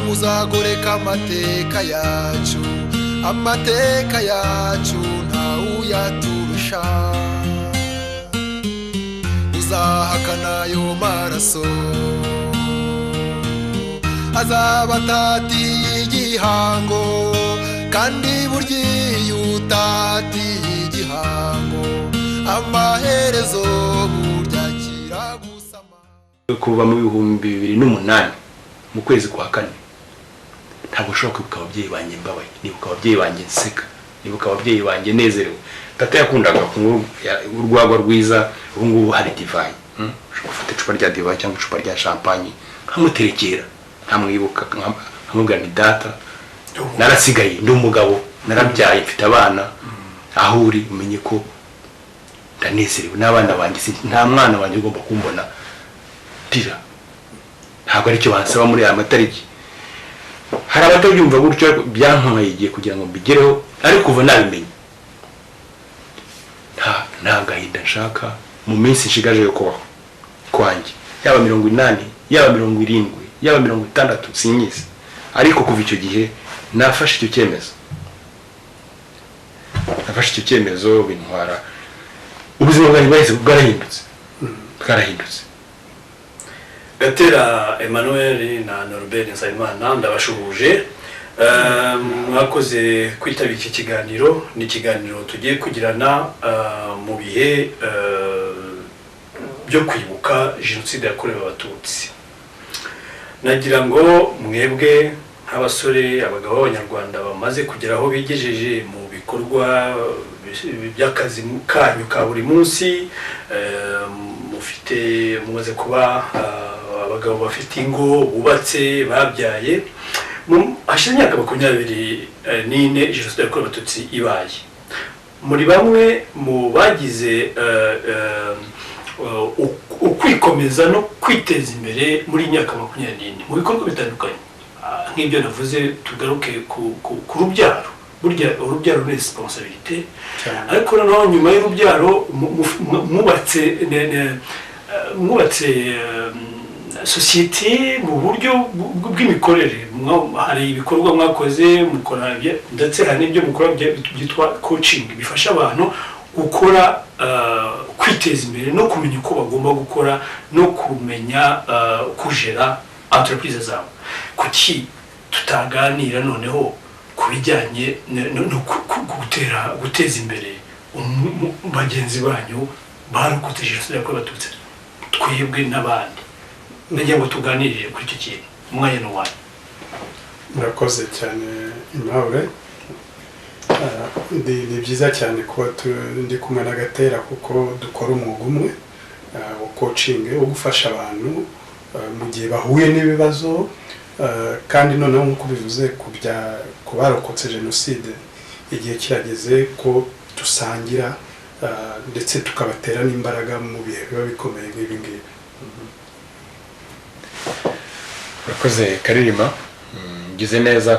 muzagoreka amateka yacu ntawuyaturusha uzahakana ayo maraso azaba atatiye igihango kandi burya iyo utatiye igihango amaherezo burya kiragusama. Kuva mu 2008 mu kwezi kwa kane ntabwo ushobora kwibuka ababyeyi banjye mbabaye, nibuka ababyeyi banjye nseka, nibuka ababyeyi banjye nezerewe. Tata yakundaga kunywa urwagwa rwiza, ubu ngubu hari divayi, ufite icupa rya divayi cyangwa icupa rya champagne nkamuterekera nkamwibuka nkamubwira ni data narasigaye ndi umugabo narabyaye mfite abana aho uri umenye ko ndanezerewe n'abana banjye, nta mwana wanjye ugomba kumbona tira. Ntabwo aricyo bansaba muri aya matariki. Hari abatabyumva gutyo byankoye igihe kugira ngo mbigereho, ariko kuva nabimenye nta gahinda nshaka mu minsi nshigaje yo kubaho kwanjye, yaba 80 yaba 70 yaba 60 sinyizi. Ariko kuva icyo gihe nafashe icyo cyemezo bintwara ubuzima bwanjye bwahise bwarahindutse. Gatera Emmanuel na Norbert Nsabimana ndabashuhuje. Mwakoze kwitabira iki kiganiro, ni ikiganiro tugiye kugirana mu bihe byo kwibuka jenoside yakorewe Abatutsi. Nagira ngo mwebwe nk'abasore abagabo b'Abanyarwanda bamaze kugera aho bigejeje mu bikorwa by'akazi kanyu ka buri munsi, mumaze kuba abagabo bafite ingo bubatse babyaye, hashize imyaka 24 jenoside yakorewe Abatutsi ibaye. Muri bamwe mu bagize ukwikomeza no kwiteza imbere muri imyaka 24 mu bikorwa bitandukanye nk'ibyo navuze. Tugaruke ku rubyaro, burya urubyaro ni responsabilité, ariko noneho nyuma y'urubyaro mwubatse société mu buryo bw'imikorere. Hari ibikorwa mwakoze mukora, ndetse hari n'ibyo mukora byitwa coaching bifasha abantu gukora kwiteza imbere no kumenya uko bagomba gukora no kumenya kujera entreprise zabo. Kuki tutaganira noneho kubijyanye no guteza imbere bagenzi banyu barokotse jenoside yakorewe Abatutsi, twebwe n'abandi? Nagira ngo tuganirire kuri icyo kintu. Umwanya n'uwanyu. Murakoze cyane Imahore. Ni byiza cyane kuba ndi kumwe na Gatera kuko dukora umwuga umwe wo coaching wo gufasha abantu mu gihe bahuye n'ibibazo, kandi noneho nk'uko bivuze ku barokotse jenoside, igihe kirageze ko dusangira ndetse tukabatera n'imbaraga mu bihe biba bikomeye nk'ibi ngibi. Urakoze Karirima, ngize neza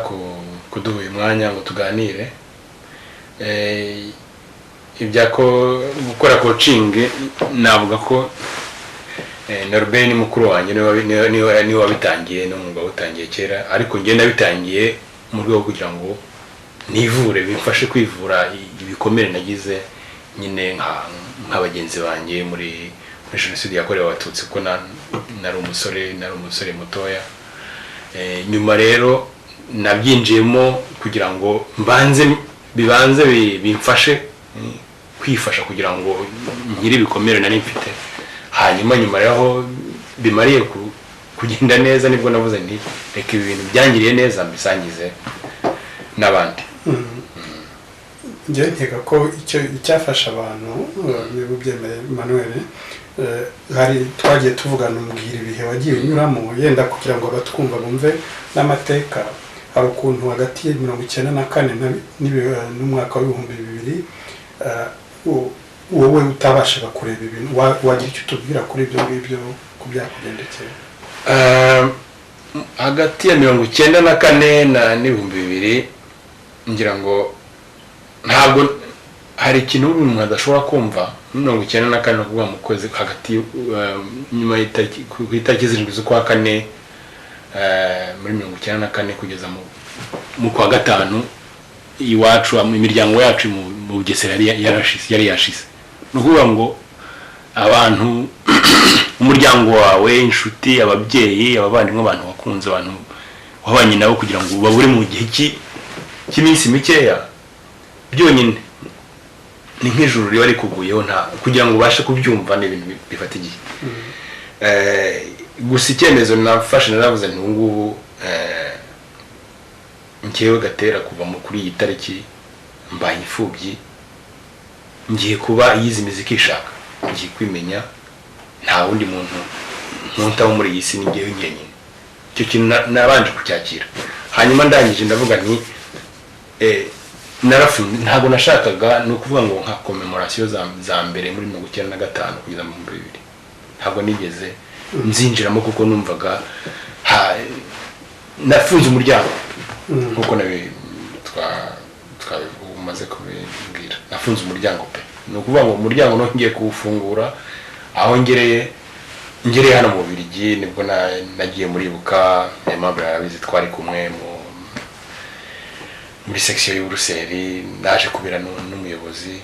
kuduha uyu mwanya ngo tuganire. Ibya gukora coaching navuga ko Norbert ni mukuru wanjye niwe wabitangiye, n'umwuga utangiye kera, ariko njye nabitangiye mu rwego kugira ngo nivure, bimfashe kwivura ibikomere nagize nyine nk'abagenzi banjye muri jenoside yakorewe Abatutsi, kuko nari umusore mutoya. Nyuma rero nabyinjiyemo kugira ngo bibanze bimfashe kwifasha kugira ngo nkiri ibikomere nari mfite. Hanyuma nyuma yaho bimariye kugenda neza, nibwo navuze nti reka ibi bintu byangiriye neza mbisangize n'abandi. Njye nkeka ko icyafasha abantu niba ubyemeye Emmanuel, hari twagiye tuvugana umbwira ibihe wagiye unyuramo, yenda kugira ngo abatwumva bumve n'amateka. Hari ukuntu hagati ya 1994 n'umwaka wa 2000 wowe utabashaga kureba ibintu, wagira icyo tubwira kuri ibyo ngibyo ku byakugendekeye? Hagati ya 1994 na 2000 ngira ngo ntabwo hari ikintu umuntu adashobora kumva. 1994 kuvuga mu kwezi hagati nyuma y'itariki 7 z'ukwa kane muri 1994 kugeza mu kwa gatanu iwacu imiryango yacu mu Bugesera yari yashize. Ni ukuvuga ngo abantu umuryango wawe, inshuti, ababyeyi, abavandimwe, abantu wakunze, abantu wabanye nabo kugira ngo babure mu gihe cy'iminsi mikeya byonyine ni nk'ijuru riba rikuguyeho nta kugira ngo ubashe kubyumva n'ibintu bifata igihe. Gusa icyemezo nafashe naravuze nti ngubu ngewe Gatera kuva kuri iyi tariki mbaye imfubyi, ngiye kuba yize imiziki ishaka, ngiye kwimenya, nta wundi muntu nkuntaho muri iyi si ni ngewe njyenyine. Icyo kintu nabanje kucyakira. Hanyuma ndangije ndavuga nti narafunze, ntabwo nashakaga ni ukuvuga ngo nka commemoration za mbere muri 1995 kugeza mu 2000 ntabwo nigeze nzinjiramo kuko numvaga nafunze umuryango nkuko umaze kubibwira, nafunze umuryango pe. Ni ukuvuga ngo umuryango nongeye kuwufungura aho ngereye hano mu Bubiligi, nibwo nagiye muri Ibuka, Aimable arabizi, twari kumwe muri section y'Uburuseli, naje kubira n'umuyobozi,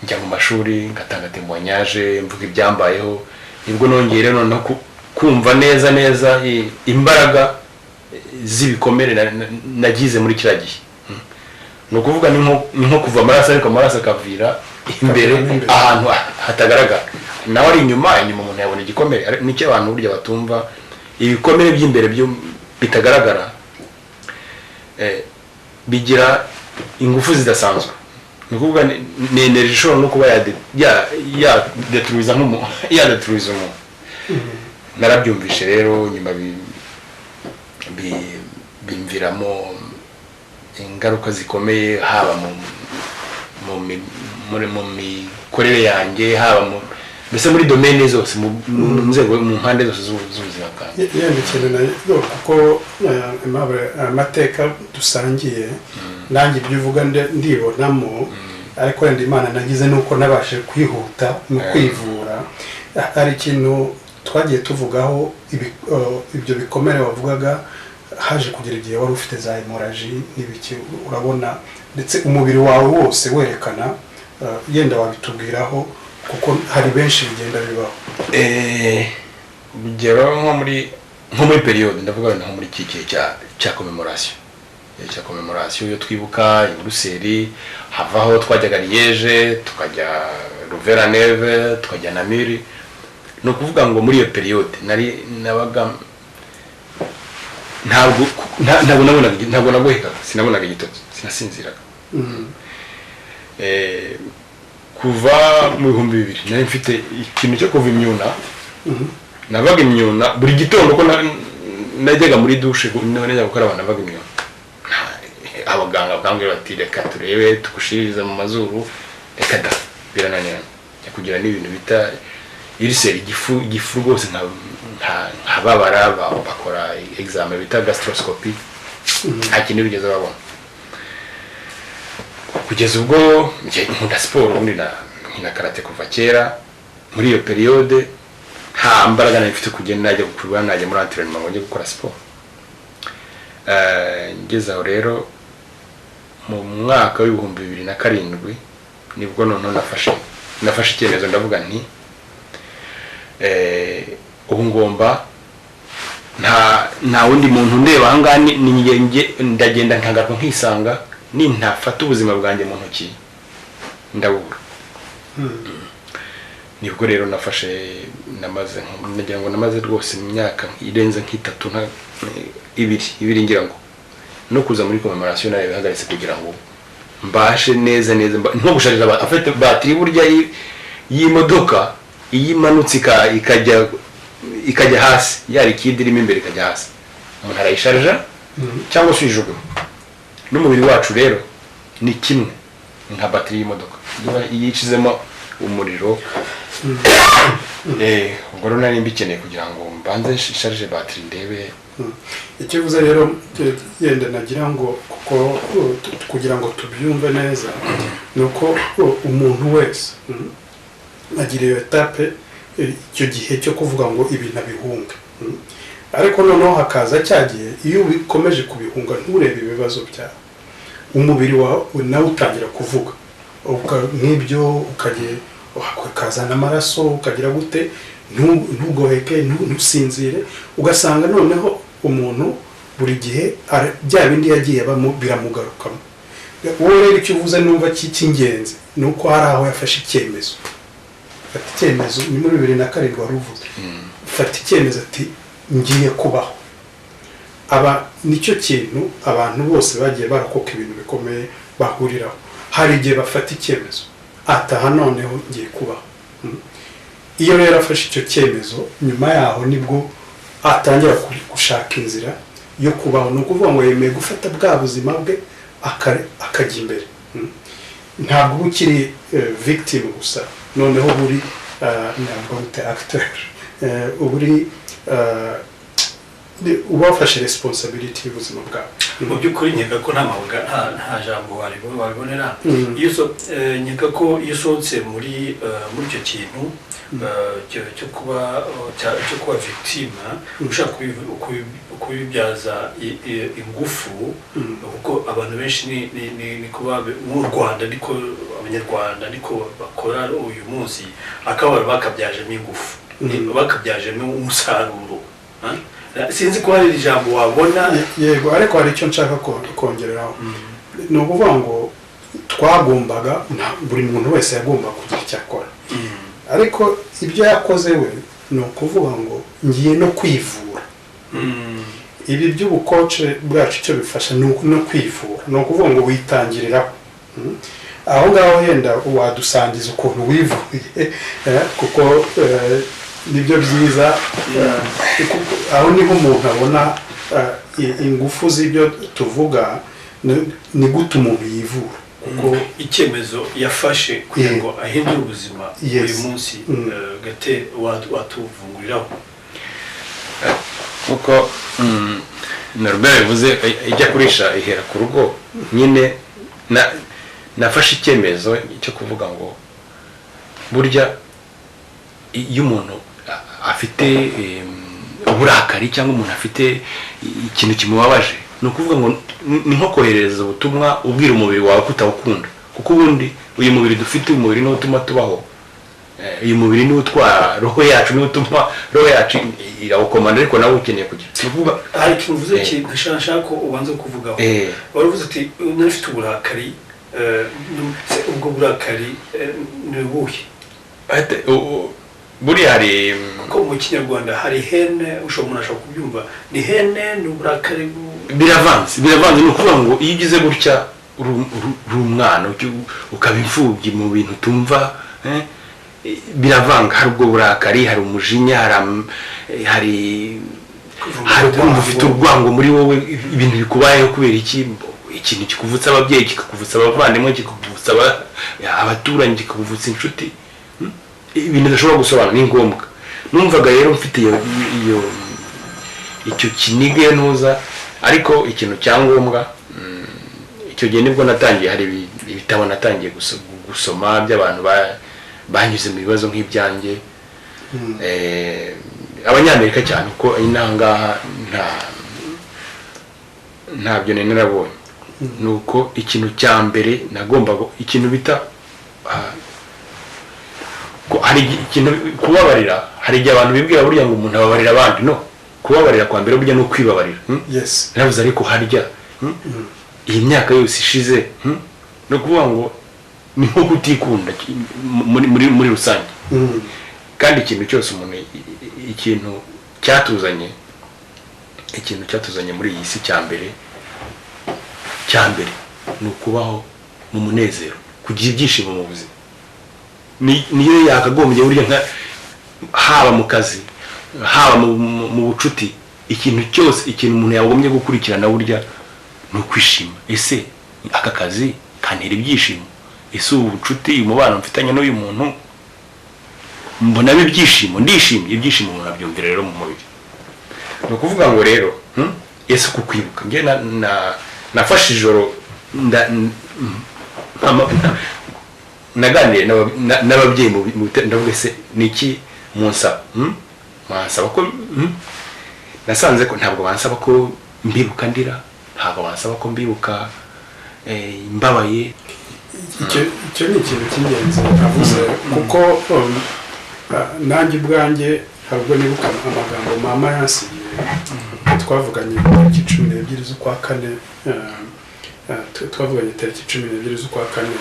njya mu mashuri ngatanga témoignage mvuga ibyambayeho, nibwo nongeye noneho kumva neza imbaraga z'ibikomere nagize muri kiriya gihe. Ni ukuvuga ni nko kuva amaraso, ariko amaraso akavira imbere ahantu hatagaragara, nawe ari inyuma umuntu yabona igikomere. Nicyo abantu burya batumva, ibikomere by'imbere byo bitagaragara bigira ingufu zidasanzwe. Ni ukuvuga ni energy ishobora no kuba yadetruiza umuntu. Narabyumvishe rero nyuma bimviramo ingaruka zikomeye, haba mu mikorere yanjye, haba mbese muri domaine zose, mu nzego, mu mpande zose z'ubuzima bwanjye. Kuko amateka dusangiye nanjye ibyo uvuga ndibonamo, ariko wenda Imana nagize nuko nabashe kwihuta mu kwivura. Hari ikintu twagiye tuvugaho, ibyo bikomere wavugaga, haje kugira igihe wari ufite za hemorrhage n'ibiki, urabona ndetse umubiri wawe wose werekana, yenda wabitubwiraho kuko hari benshi bigenda bibaho. Bigero nko muri periode, ndavuga nko muri iki gihe cya commemoration yo twibuka Buruseli, havaho twajyaga Liège, tukajya Louvain-la-Neuve, tukajya Namur. No kuvuga ngo muri iyo periode nabaga ntabwo nagohekaga, sinabonaga igitotsi, sinasinziraga. Kuva mu 2000 nari mfite ikintu cyo kuva imyuna, nabaga imyuna buri gitondo ko najyaga muri douche najyaga gukora abantu nabaga imyuna. Abaganga bambwira bati reka turebe tugushiriza mu mazuru, reka da birananirana kugira n'ibintu bita iriseri igifu rwose nkababara, bakora examen bita gastroscopy, nta kintu bigeze babona. Kugeza ubwo nkunda siporo, ubundi nkina karate kuva kera. Muri iyo periode nta mbaraga nafite kugenda najya gukurwa, najya muri entraînement ngo njye gukora siporo. Ngeze aho rero mu mwaka wa 2007 nibwo noneho nafashe icyemezo, ndavuga nti ubu ngomba nta wundi muntu ndeba ahangaha, ndagenda nkagaruka nkisanga ntafata ubuzima bwanjye mu ntoki ndabura. Nibwo rero namaze rwose imyaka irenze nk'itatu ibiri ngira ngo no kuza muri commemoration nayo bihagaritse kugira ngo mbashe neza nko gusharira afite batiri burya y'imodoka iyimanutse ikajya hasi, yari kidirimo imbere ikajya hasi, umuntu arayisharja cyangwa se uyijugunya. N'umubiri wacu rero ni kimwe nka batiri y'imodoka, yicizemo umuriro. Ubwo rero nari mbikeneye kugira ngo mbanze sharje batiri ndebe. Ikivuze rero yenda nagira ngo kuko kugira ngo tubyumve neza, nuko umuntu wese agira iyo etape, icyo gihe cyo kuvuga ngo ibi nabihunga. ariko noneho hakaza cyagiye iyo ubikomeje kubihunga nturebe ibibazo byawe umubiri wawe nawe utangira kuvuga nk'ibyo ukazana amaraso ukagira gute ntugoheke ntusinzire ugasanga noneho umuntu buri gihe bya bindi yagiye biramugarukamo wowe rero icyo uvuze numva cy'ingenzi ni uko hari aho yafashe icyemezo fata icyemezo ni muri 2007 wari uvuze fata icyemezo ati ngiye kubaho nicyo kintu abantu bose bagiye barakoka ibintu bikomeye bahuriraho hari igihe bafata icyemezo ataha noneho ngiye kubaho iyo rero afashe icyo cyemezo nyuma yaho nibwo atangira gushaka inzira yo kubaho ni ukuvuga ngo yemeye gufata bwa buzima bwe akajya imbere ntabwo uba ukiri victim gusa noneho buri ntabwo bute actor uburi uba wafashe responsibility y'ubuzima bwawe mu by'ukuri nkeka ko nta jambo waribonera nkeka ko iyo usohotse muri icyo kintu cyo kuba victime ushaka kubibyaza ingufu kuko abantu benshi ni kuba mu Rwanda niko abanyarwanda niko bakora uyu munsi akaba bakabyajemo ingufu bakabyajemo umusaruro sinzi ko hari ijambo wabona yego ariko hari icyo nshaka kongereraho ni ukuvuga ngo twagombaga buri muntu wese yagomba kugira icyo akora ariko ibyo yakoze we ni ukuvuga ngo ngiye no kwivura ibi by'ubukoce bwacu icyo bifasha no kwivura ni ukuvuga ngo witangiriraho aho ngaho yenda wadusangiza ukuntu wivuye kuko nibyo byiza aho niho umuntu abona ingufu z'ibyo tuvuga ni gute umuntu yivura kuko icyemezo yafashe kugira ngo ahindure ubuzima uyu munsi gate watuvunguriraho kuko Norbert yavuze ijya kurisha ihera ku rugo nyine nafashe icyemezo cyo kuvuga ngo burya iyo umuntu afite uburakari cyangwa umuntu afite ikintu kimubabaje ni ukuvuga ngo ni nko kohereza ubutumwa ubwira umubiri wawe kutawukunda kuko ubundi uyu mubiri dufite umubiri niwo utuma tubaho uyu mubiri niwo utwara roho yacu niwo utuma roho yacu irawukomanda ariko nawe ukeneye kugira hari ikintu uvuze nshaka ko ubanza kuvugaho wari uvuze ati nafite uburakari ubwo burakari ni ubuhe buriya hari kuko mu kinyarwanda hari hene umuntu ashobora kubyumva ni hene ni uburakari biravanze ni ukuvuga ngo iyo ugize gutya uri umwana ukaba imfubyi mu bintu utumva biravanga hari ubwo burakari hari umujinya hari ukumva ufite urwango muri wowe ibintu bikubayeho kubera ikintu kikuvutsa ababyeyi kikakuvutsa abavandimwe kikakuvutsa abaturanyi kikakuvutsa inshuti ibintu udashobora gusobanura ni ngombwa numvaga rero mfite icyo kinige ntuza ariko ikintu cyangombwa icyo gihe nibwo natangiye hari ibitabo natangiye gusoma by'abantu banyuze mu bibazo nk'ibyanjye abanyamerika cyane kuko inahangaha ntabyo nari narabonye ni uko ikintu cya mbere nagombaga ikintu bita hari ikintu kubabarira hari igihe abantu bibwira burya ngo umuntu ababarira abandi no kubabarira kwa mbere burya no kwibabarira navuze ariko harya iyi myaka yose ishize no kuvuga ngo ni nko kutikunda muri rusange kandi ikintu cyose umuntu ikintu cyatuzanye muri iyi si cya mbere ni ukubaho mu munezero kugira ibyishimo mu buzima niyo yakagombye burya haba mu kazi haba mu bucuti ikintu cyose ikintu umuntu yagombye gukurikirana burya ni ukwishima ese aka kazi kantera ibyishimo ese ubu bucuti umubano mfitanye n'uyu muntu mbonamo ibyishimo ndishimye ibyishimo umuntu abyumvira rero mu mubiri ni ukuvuga ngo rero ese kukwibuka njye nafashe ijoro naganiriye n'ababyeyi ndavuga se niki munsaba mwansaba ko nasanze ko ntabwo bansaba ko mbibuka ndira, ntabwo bansaba ko mbibuka mbabaye. icyo ni ikintu cy'ingenzi avuze kuko nanjye ubwanjye ntabwo nibuka amagambo mama yansigiye twavuganye tariki 12 z'ukwa kane twavuganye tariki 12 z'ukwa kane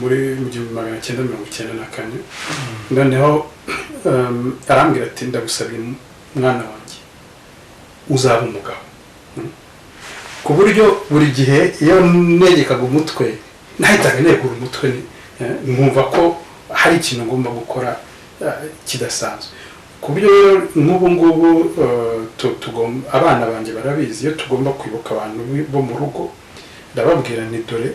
muri 1994 noneho arambwira ati ndagusabira mwana wanjye uzaba umugabo, ku buryo buri gihe iyo negekaga umutwe nahitaga negura umutwe nkumva ko hari ikintu ngomba gukora kidasanzwe, ku buryo nk'ubu ngubu abana banjye barabizi iyo tugomba kwibuka abantu bo mu rugo ndababwira ni dore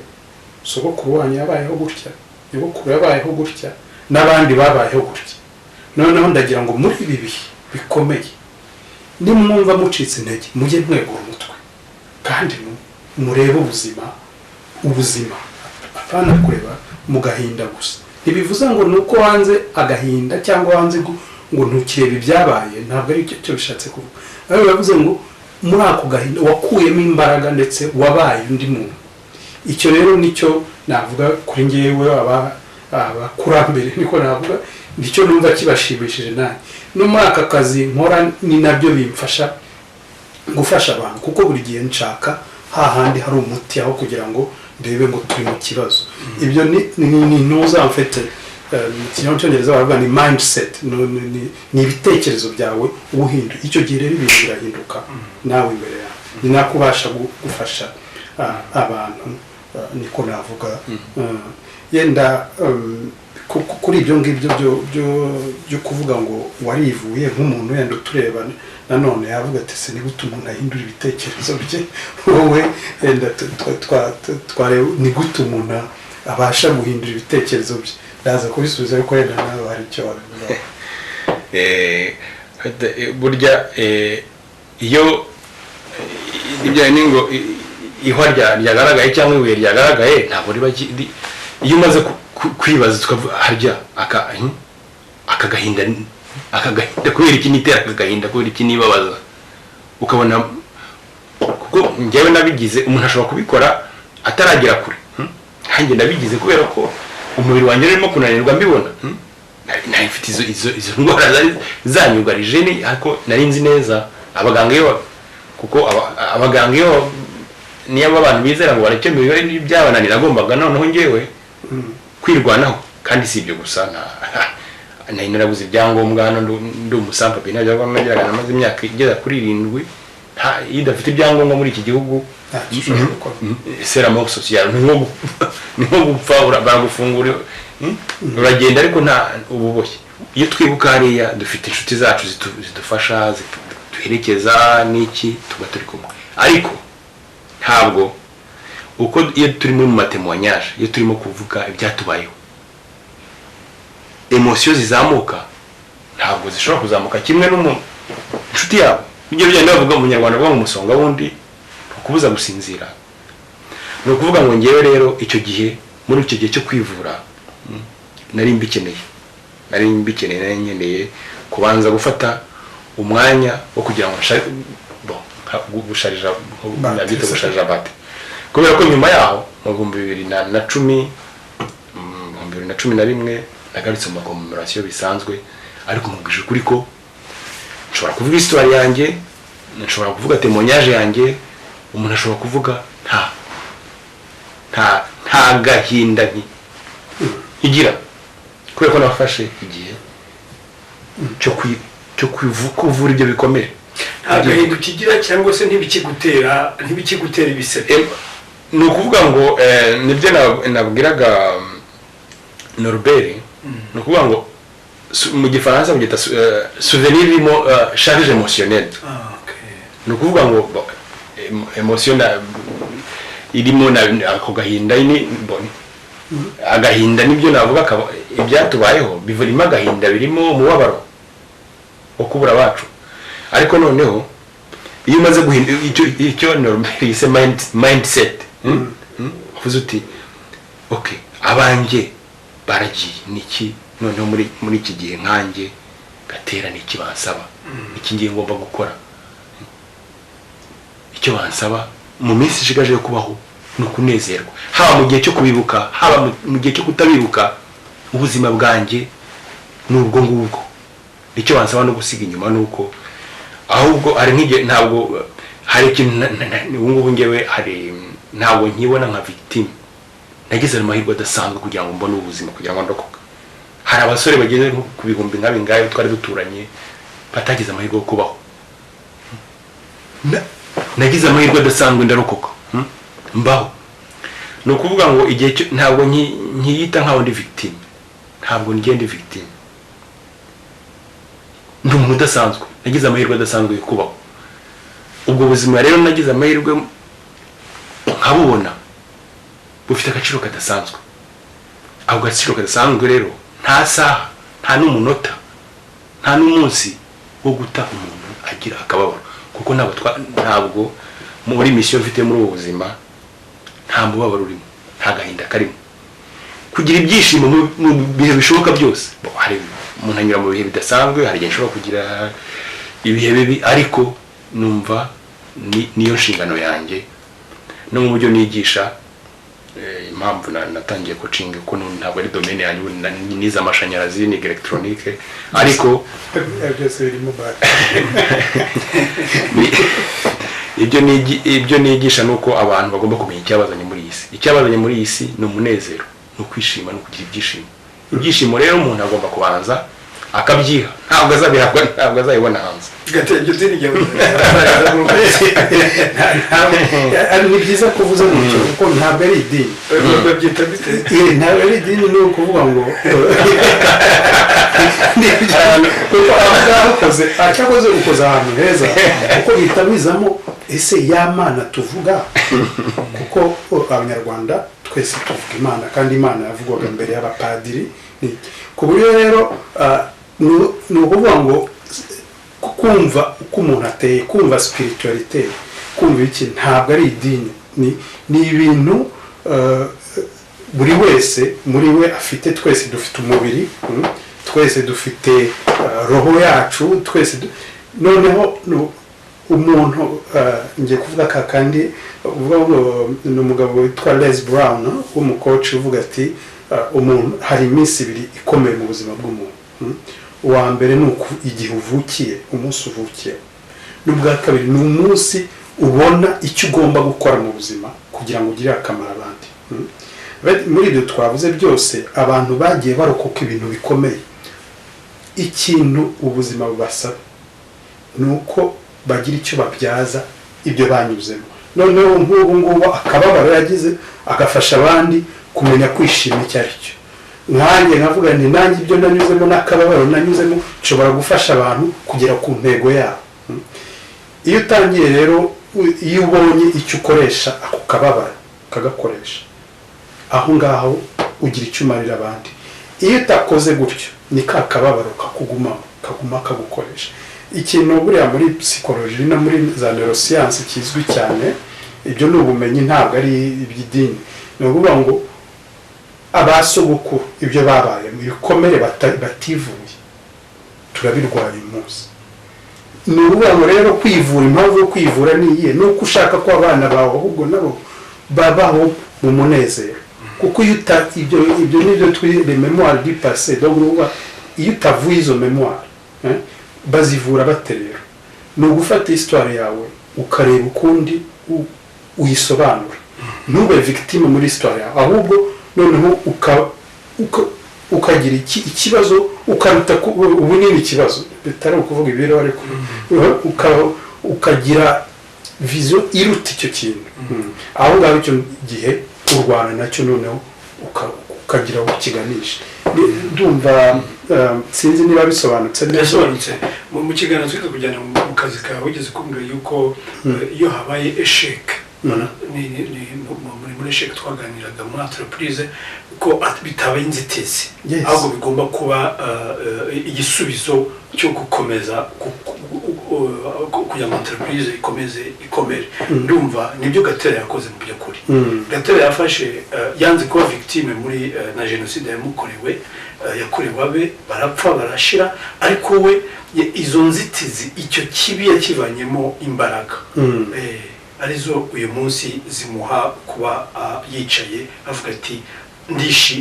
sogokuru wanyu yabayeho gutya, nyogokuru yabayeho gutya, n'abandi babayeho gutya. Noneho ndagira ngo muri ibi bihe bikomeye nimwumva mucitse intege mujye mwegura umutwe kandi murebe ubuzima apana kureba mu gahinda gusa. Ntibivuze ngo nuko wanze agahinda cyangwa wanze ngo ntukirebe ibyabaye, ntabwo ari cyo bishatse kuvuga. Ariko bavuze ngo muri ako gahinda wakuyemo imbaraga ndetse wabaye undi muntu. Icyo rero nicyo navuga kuri ngewe abakurambere niko navuga, nicyo numva kibashimishije nanjye. No muri aka kazi nkora ni nabyo bimfasha gufasha abantu, kuko buri gihe nshaka hahandi hari umuti aho kugira ngo ndebe ngo turi mu kibazo. Ibyo ni ntuza mfite mu Cyongereza baravuga ni mindset, ni ibitekerezo byawe ubuhinduye. Icyo gihe rero ibintu birahinduka nawe imbere yawe, ni nakubasha gufasha abantu, niko navuga. Yenda kuri ibyo ngibyo byo kuvuga ngo warivuye nk'umuntu yenda utureba nanone yavuga ati se niba umuntu ahindura ibitekerezo bye wowe yenda twareba ni gute umuntu abasha guhindura ibitekerezo bye. Ndaza kubisubiza ariko yenda nawe hari icyo wabivuga. Burya iyo ibyo ningo ihwa ryagaragaye cyangwa ibuye ryagaragaye ntabwo riba iyo umaze kwibaza tukavuga harya akagahinda kubera iki nitera akagahinda kubera iki nibabaza, ukabona kuko njyewe nabigize. Umuntu ashobora kubikora ataragera kure, hanjye nabigize kubera ko umubiri wanjye urimo kunanirwa mbibona. Nari mfite izo ndwara zanyugarije ariko nari nzi neza abaganga iyo kuko abaganga iyo niyo abantu bizera ngo barekemewe n'ibyabananira agombaga noneho ngewe kwirwanaho. Kandi si ibyo gusa nari narabuze ibyangombwa hano ndi umusampa pe nabyo nageraga namaze imyaka igera kuri 7 iyo udafite ibyangombwa muri iki gihugu sera mo social ni nko gupfa baragufungura uragenda ariko nta ububoshye. Iyo twibuka hariya dufite inshuti zacu zidufasha duherekeza n'iki tuba turi kumwe, ariko ntabwo uko iyo turi muri matemoignage, iyo turimo kuvuga ibyatubayeho emotion zizamuka ntabwo zishobora kuzamuka kimwe n'umuntu inshuti yawe. Ibyo byane bavuga mu Nyarwanda bwo mu musonga wundi kubuza gusinzira. No kuvuga ngo ngewe rero icyo gihe muri icyo gihe cyo kwivura nari mbikeneye nyeneye kubanza gufata umwanya wo kugira ngo gusharija nabita gusharija bate, kubera ko nyuma yaho mu 2011 nagarutse mu commemoration bisanzwe. Ariko mubwije kuri ko nshobora kuvuga histoire yanjye, nshobora kuvuga témoignage yanjye, umuntu ashobora kuvuga nta gahinda igira kubera ko nafashe igihe cyo kuvura ibyo bikomere. Agahinda ukigira cyangwa se ntibikigutera ibisebe. Ni ukuvuga ngo nibyo nabwiraga Norbert, ni ukuvuga ngo mu gifaransa byita souvenir irimo charge émotionnelle. Ni ukuvuga ngo emotion irimo ako gahinda agahinda nibyo navuga ibyatubayeho bivurimo agahinda birimo umubabaro wo kubura abacu. Ariko noneho iyo umaze guhindura icyo Norbert yise mindset, uvuze uti okay abanjye baragiye niki noneho muri iki gihe nkanjye Gatera ni iki bansaba, iki ngiye ngomba gukora, icyo bansaba mu minsi ishigaje yo kubaho ni ukunezerwa, haba mu gihe cyo kubibuka, haba mu gihe cyo kutabibuka. Ubuzima bwanjye ni ubwo ngubwo, icyo bansaba no gusiga inyuma nuko ahubwo hari nk'igihe ntabwo hari ikintu ubu ngubu ngewe hari ntabwo nkibona nka victime. Nagize amahirwe adasanzwe kugira ngo mbone ubuzima, kugira ngo ndokoka. Hari abasore bageze ku bihumbi nka bingahe twari duturanye batagize amahirwe yo kubaho. Nagize amahirwe adasanzwe ndarokoka, mbaho. Ni ukuvuga ngo igihe ntabwo nkiyita nkaho ndi victime, ntabwo ngende victime, ndi umuntu udasanzwe. Nagize amahirwe adasanzwe yo kubaho. Ubwo buzima rero nagize amahirwe nkabubona bufite agaciro kadasanzwe. Ako gaciro kadasanzwe rero nta saha, nta n'umunota, nta n'umunsi wo guta umuntu agira akababaro, kuko ntabwo muri mission mfite muri ubu buzima nta mubabaro urimo, nta gahinda karimo. Kugira ibyishimo mu bihe bishoboka byose. Hari umuntu anyura mu bihe bidasanzwe, hari igihe nshobora kugira ibihe bibi, ariko numva niyo nshingano yanjye. No mu buryo nigisha, impamvu natangiye coaching ko ntabwo ari domaine yanjye, niza amashanyarazi ni electronique, ariko byose birimo ibyo nigisha nuko abantu bagomba kumenya icyabazanye muri iyi si. Icyabazanye muri iyi si ni umunezero, no kwishima, no kugira ibyishimo. Ibyishimo rero umuntu agomba kubanza akabyiha, ntabwo azabihabwa, ntabwo azayibona hanze. Gatenge utinige ni byiza kuvuza gutyo, kuko ntabwo ari idini. babyita bite? Ntabwo ari idini, ni ukuvuga ngo cyakoze ukoze ahantu heza, kuko bitamizamo ese ya Mana tuvuga, kuko abanyarwanda twese tuvuga Imana, kandi Imana yavugwaga mbere y'abapadiri. Ku buryo rero ni ukuvuga ngo kumva uko umuntu ateye, kumva spiritualite, kumva iki, ntabwo ari idini, ni ibintu buri wese muri we afite. Twese dufite umubiri, twese dufite roho yacu, twese noneho umuntu ngiye kuvuga kakandi uvuga ngo ni umugabo witwa Les Brown w'umukoci uvuga ati umuntu hari iminsi ibiri ikomeye mu buzima bw'umuntu. Uwa mbere ni igihe uvukiye, umunsi uvukiye. N'ubwa kabiri ni umunsi ubona icyo ugomba gukora mu buzima kugira ngo ugire akamaro abandi. Muri ibyo twavuze byose, abantu bagiye barokoka ibintu bikomeye. Ikintu ubuzima bubasaba ni uko bagira icyo babyaza ibyo banyuzemo. Noneho nk'ubu ngubu akababaro yagize agafasha abandi kumenya kwishima icyo ari cyo. Nkanjye nkavuga nti nanjye ibyo nanyuzemo n'akababaro nanyuzemo nshobora gufasha abantu kugera ku ntego yabo. Iyo utangiye rero, iyo ubonye icyo ukoresha ako kababaro kagakoresha, aho ngaho ugira icyo umarira abandi. Iyo utakoze gutyo, ni ka kababaro kaguma kagukoresha. Ikintu buriya muri psychology no muri za neuroscience kizwi cyane, ibyo ni ubumenyi, ntabwo ari iby'idini. Ni ukuvuga ngo abasogokuru ibyo babaye mu bikomere bativuye turabirwaye umunsi. Ni ukuvuga ngo rero kwivura, impamvu yo kwivura ni iyihe? Ni uko ushaka ko abana bawe ahubwo nabo babaho mu munezero. Kuko ibyo nibyo twire memoire du passé, donc iyo utavuye izo memoire bazivura baterera. Ni ugufata histoire yawe ukareba ukundi uyisobanura, ntube victime muri histoire yawe, ahubwo noneho ukagira ikibazo ukaruta ubunini ikibazo, bitari ukuvuga ibiro, ariko ukagira vision iruta icyo kintu. Aho ngaho icyo gihe urwana nacyo, noneho ukagira aho ukiganisha. Ndumva sinzi niba bisobanutse neza. Mu kiganiro twize kujyana mu kazi kawe wigeze kumbwira yuko iyo habaye eshek, muri eshek twaganiraga muri entreprise ko bitabaye inzitizi, ahubwo bigomba kuba igisubizo cyo gukomeza kugira ngo entreprise ikomere ndumva nibyo Gatera yakoze mu by'ukuri Gatera yafashe yanze kuba victime muri na jenoside yakorewe abe barapfa barashira ariko we izo nzitizi icyo kibi yakivanyemo imbaraga arizo uyu munsi zimuha kuba yicaye avuga ati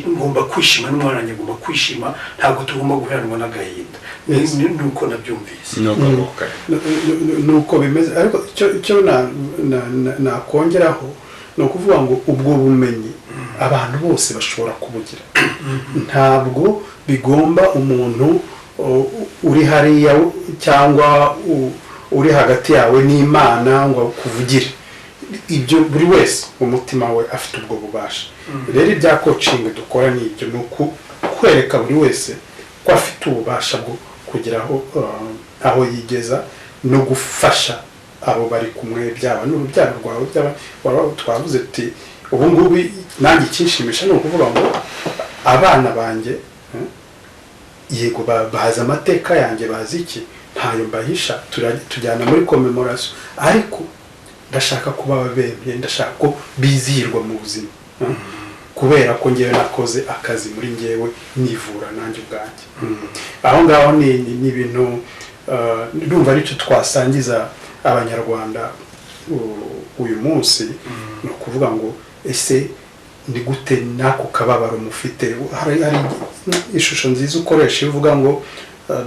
ngomba kwishima n'umwana wanjye ngomba kwishima ntabwo tugomba guheranwa n'agahinda nuko nabyumvise nuko bimeze ariko icyo nakongeraho ni ukuvuga ngo ubwo bumenyi abantu bose bashobora kubugira ntabwo bigomba umuntu uri hariya cyangwa uri hagati yawe n'Imana ngo kuvugire ibyo buri wese umutima we afite ubwo bubasha rero ibya coaching dukora ni ibyo ni kwereka buri wese ko afite ububasha bwo kugeraho aho yigeza no gufasha abo bari kumwe byaba n'urubyaro rwawe byaba twavuze ati ubu ngubu nanjye ikinshimisha ni ukuvuga ngo abana banjye yego bazi amateka yanjye bazi iki ntayo mbahisha tujyana muri commemoration ariko ndashaka kuba babemye ndashaka ko bizihirwa mu buzima kubera ko ngewe nakoze akazi muri ngewe nivura nanjye ubwanjye aho ngaho ni ibintu ndumva aricyo twasangiza abanyarwanda uyu munsi ni ukuvuga ngo ese ni gute nako kababaro mufite hari ishusho nziza ukoresha ivuga ngo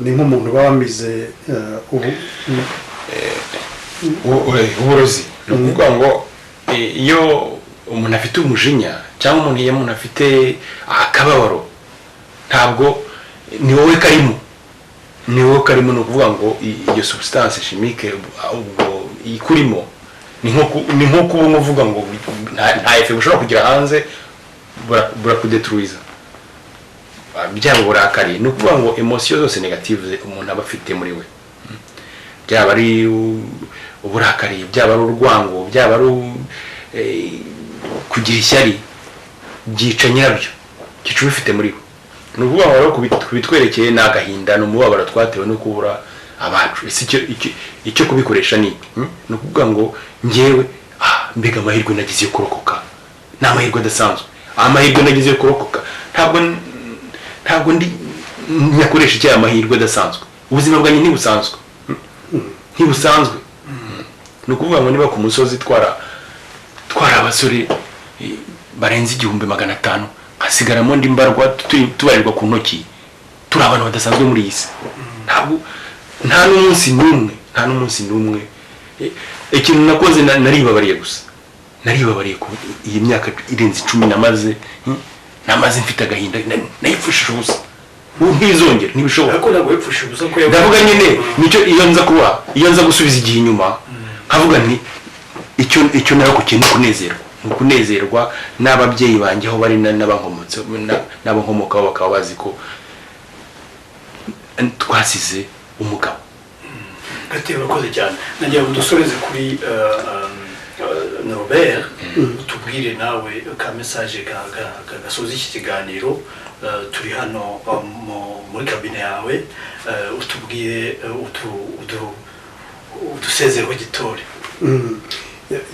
ni nk'umuntu bawamize uburozi ni ukuvuga ngo iyo umuntu afite umujinya cyangwa umuntu afite akababaro ntabwo ni wowe karimo ni ukuvuga ngo iyo substance chimique ubwo ikurimo ni nko kuba uvuga ngo nta effet bushobora kugira hanze burakudetruiza byaba uburakari ni ukuvuga ngo emotion zose negative umuntu aba afite muri we byaba ari uburakari byaba ari urwango byaba ari kugira ishyari byica nyirabyo kicu bifite muri we ni ukuvuga ngo kubitwerekeye ni agahinda n'umubabaro twatewe no kubura abacu icyo kubikoresha ni ukuvuga ngo ngewe mbega amahirwe nagize yo kurokoka ni amahirwe adasanzwe amahirwe nagize yo kurokoka ntabwo nyakoresha icyo amahirwe adasanzwe ubuzima bwanjye ntibusanzwe ni ukuvuga ngo niba ku musozi twara abasore barenze 1500 hasigaramo ndi mbarwa tubarirwa ku ntoki turi abantu badasanzwe muri iyi si nta n'umunsi n'umwe ikintu nakoze naribabariye gusa ku iyi myaka irenze 10 namaze mfite agahinda nayipfushije ubusa ubu ntizongera ntibishobora ariko ntabwo wipfusha ubusa ko ndavuga nyine nicyo iyo nza gusubiza igihe inyuma nkavuga nti icyo narakukiye ni ukunezerwa n'ababyeyi banjye aho bari n'abankomokaho bakaba bazi ko twasize umugabo Gatera urakoze cyane nagira ngo dusoreze kuri Norbert tubwire nawe ka message gasoza iki kiganiro turi hano muri kabine yawe utubwire udusezerwa gitore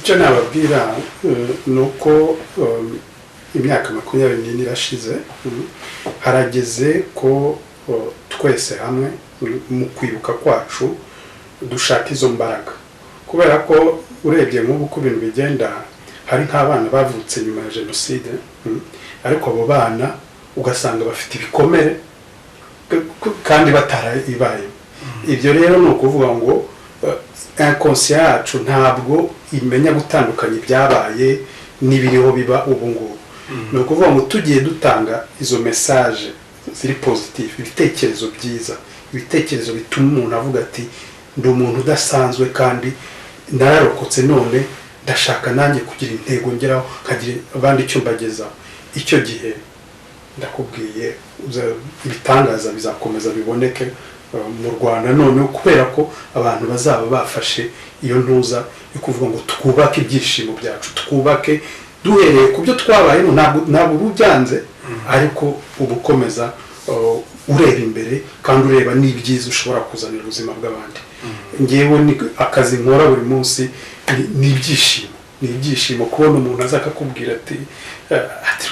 icyo nababwira ni uko imyaka 24 irashize harageze ko twese hamwe mu kwibuka kwacu dushaka izo mbaraga kubera ko urebye nk'ubu ko ibintu bigenda hari nk'abana bavutse nyuma ya jenoside ariko abo bana ugasanga bafite ibikomere kandi batarayibaye ibyo rero ni ukuvuga ngo inconscient yacu ntabwo imenya gutandukanya ibyabaye n'ibiriho biba ubu ngubu ni ukuvuga ngo tugiye dutanga izo message ziri positive ibitekerezo byiza ibitekerezo bituma umuntu avuga ati ndi umuntu udasanzwe kandi nararokotse none ndashaka nanjye kugira intego ngeraho kagira abandi icyo mbagezaho icyo gihe ndakubwiye ibitangaza bizakomeza biboneke mu Rwanda none kubera ko abantu bazaba bafashe iyo ntuza yo kuvuga ngo twubake ibyishimo byacu twubake duhereye ku byo twabayemo ntabwo ubyanze ariko ubukomeza ureba imbere kandi ureba n'ibyiza ushobora kuzanira ubuzima bw'abandi ngewe ni akazi nkora buri munsi ni ibyishimo kubona umuntu aza akakubwira ati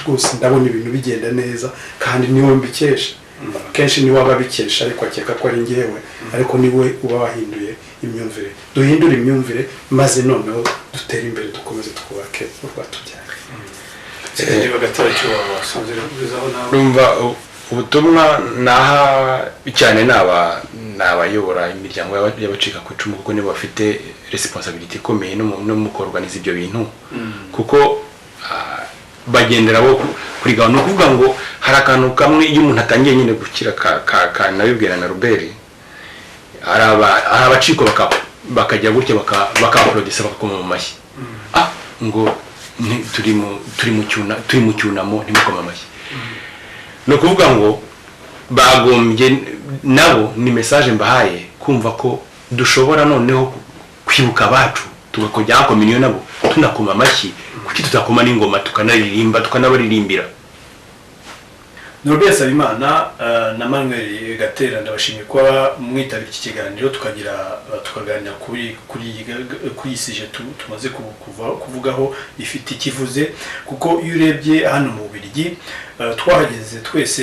rwose ndabona ibintu bigenda neza kandi niwe mbikesha kenshi niwe aba abikesha ariko akeka ko ari ngewe ariko niwe uba wahinduye imyumvire duhindura imyumvire maze noneho dutere imbere dukomeze twubake urwatubyaye urumva ubutumwa naha cyane n'abayobora imiryango y'abacika ku icumu kuko nibo bafite responsibility ikomeye no mu kuorganiza ibyo bintu kuko bagendera bo kuri gahunda no kuvuga ngo hari akantu kamwe iyo umuntu atangiye nyine gukira nabibwira na Robert hari abaciko bakajya gutya bakaaprodisa bakakoma mu mashyi ngo turi mu cyunamo ntimukoma amashyi no kuvuga ngo bagombye nabo ni message mbahaye kumva ko dushobora noneho kwibuka abacu tugakojya kominiyo nabo tunakoma amashyi kuki tutakoma n'ingoma tukanabaririmbira. Norbert Nsabimana na Manuel Gatera ndabashimiye kuba mwitabira iki kiganiro tukaganira kuri sije tumaze kuvugaho ifite ikivuze kuko iyo urebye hano mu Bubiligi twahageze twese